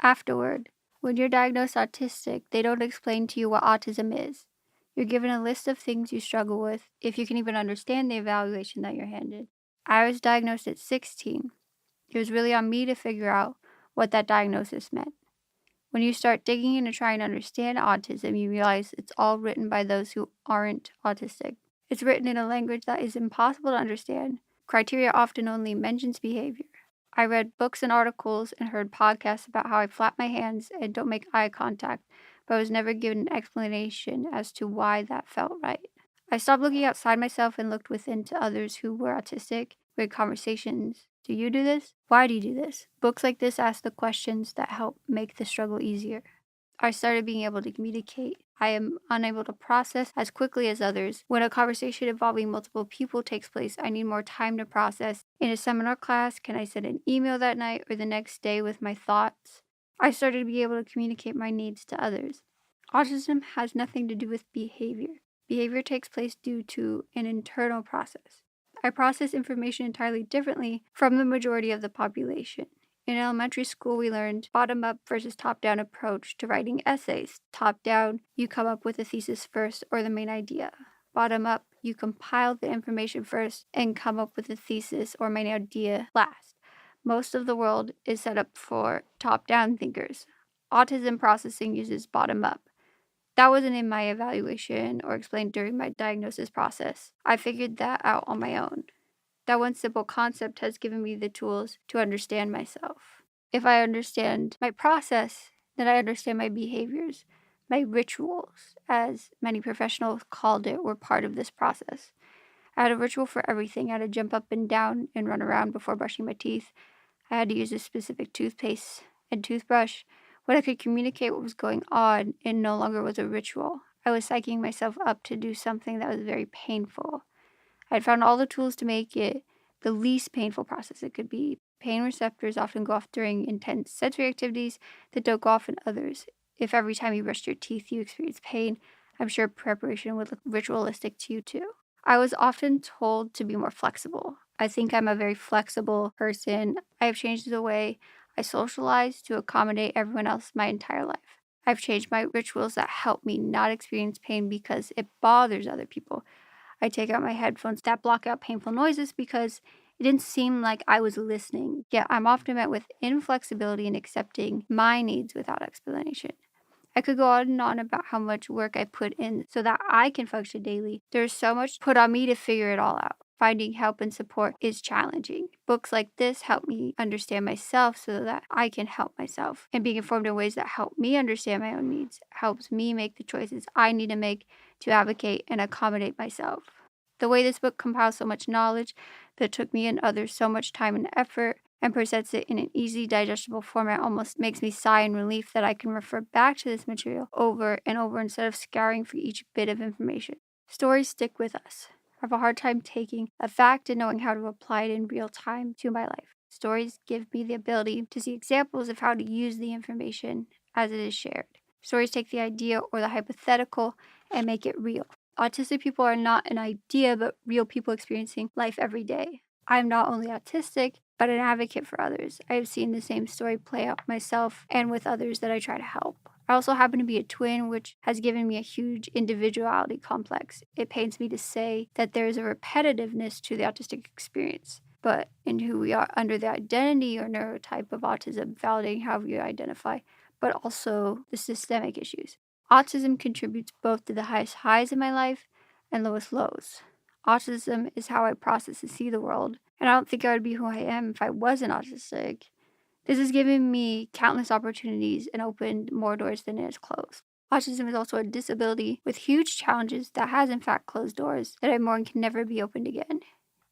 Afterword. When you're diagnosed autistic, they don't explain to you what autism is. You're given a list of things you struggle with, if you can even understand the evaluation that you're handed. I was diagnosed at 16. It was really on me to figure out what that diagnosis meant. When you start digging into trying to understand autism, you realize it's all written by those who aren't autistic. It's written in a language that is impossible to understand. Criteria often only mentions behavior. I read books and articles and heard podcasts about how I flap my hands and don't make eye contact, but I was never given an explanation as to why that felt right. I stopped looking outside myself and looked within to others who were autistic. We had conversations. Do you do this? Why do you do this? Books like this ask the questions that help make the struggle easier. I started being able to communicate. I am unable to process as quickly as others. When a conversation involving multiple people takes place, I need more time to process. In a seminar class, can I send an email that night or the next day with my thoughts? I started to be able to communicate my needs to others. Autism has nothing to do with behavior. Behavior takes place due to an internal process. I process information entirely differently from the majority of the population. In elementary school, we learned bottom-up versus top-down approach to writing essays. Top-down, you come up with a thesis first or the main idea. Bottom-up, you compile the information first and come up with a thesis or main idea last. Most of the world is set up for top-down thinkers. Autism processing uses bottom-up. That wasn't in my evaluation or explained during my diagnosis process. I figured that out on my own. That one simple concept has given me the tools to understand myself. If I understand my process, then I understand my behaviors. My rituals, as many professionals called it, were part of this process. I had a ritual for everything. I had to jump up and down and run around before brushing my teeth. I had to use a specific toothpaste and toothbrush. When I could communicate what was going on, it no longer was a ritual. I was psyching myself up to do something that was very painful. I had found all the tools to make it the least painful process it could be. Pain receptors often go off during intense sensory activities that don't go off in others. If every time you brushed your teeth you experienced pain, I'm sure preparation would look ritualistic to you too. I was often told to be more flexible. I think I'm a very flexible person. I have changed the way I socialize to accommodate everyone else my entire life. I've changed my rituals that help me not experience pain because it bothers other people. I take out my headphones that block out painful noises because it didn't seem like I was listening. Yet I'm often met with inflexibility in accepting my needs without explanation. I could go on and on about how much work I put in so that I can function daily. There's so much put on me to figure it all out. Finding help and support is challenging. Books like this help me understand myself so that I can help myself. And being informed in ways that help me understand my own needs helps me make the choices I need to make to advocate and accommodate myself. The way this book compiles so much knowledge that took me and others so much time and effort and presents it in an easy, digestible format almost makes me sigh in relief that I can refer back to this material over and over instead of scouring for each bit of information. Stories stick with us. I have a hard time taking a fact and knowing how to apply it in real time to my life. Stories give me the ability to see examples of how to use the information as it is shared. Stories take the idea or the hypothetical and make it real. Autistic people are not an idea, but real people experiencing life every day. I am not only autistic, but an advocate for others. I have seen the same story play out myself and with others that I try to help. I also happen to be a twin, which has given me a huge individuality complex. It pains me to say that there is a repetitiveness to the autistic experience, but in who we are under the identity or neurotype of autism, validating how we identify, but also the systemic issues. Autism contributes both to the highest highs in my life and lowest lows. Autism is how I process and see the world, and I don't think I would be who I am if I wasn't autistic. This has given me countless opportunities and opened more doors than it has closed. Autism is also a disability with huge challenges that has in fact closed doors that I mourn can never be opened again.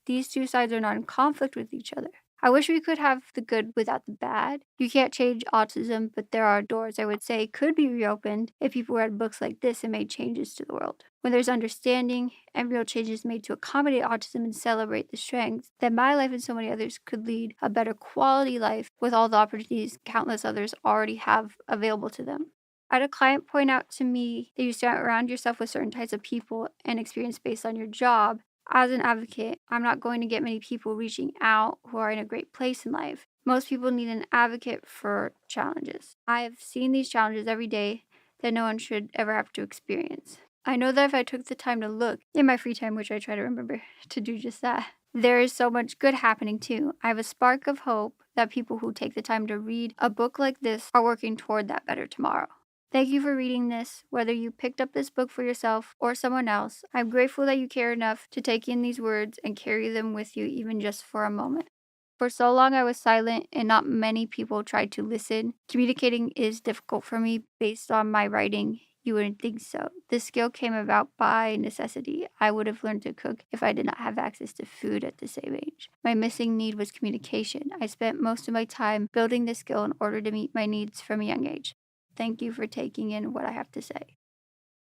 These two sides are not in conflict with each other. I wish we could have the good without the bad. You can't change autism, but there are doors I would say could be reopened if people read books like this and made changes to the world. When there's understanding and real changes made to accommodate autism and celebrate the strengths, then my life and so many others could lead a better quality life with all the opportunities countless others already have available to them. I had a client point out to me that you surround yourself with certain types of people and experience based on your job. As an advocate, I'm not going to get many people reaching out who are in a great place in life. Most people need an advocate for challenges. I have seen these challenges every day that no one should ever have to experience. I know that if I took the time to look in my free time, which I try to remember to do just that, there is so much good happening too. I have a spark of hope that people who take the time to read a book like this are working toward that better tomorrow. Thank you for reading this, whether you picked up this book for yourself or someone else. I'm grateful that you care enough to take in these words and carry them with you even just for a moment. For so long, I was silent, and not many people tried to listen. Communicating is difficult for me based on my writing. You wouldn't think so. This skill came about by necessity. I would have learned to cook if I did not have access to food at the same age. My missing need was communication. I spent most of my time building this skill in order to meet my needs from a young age. Thank you for taking in what I have to say.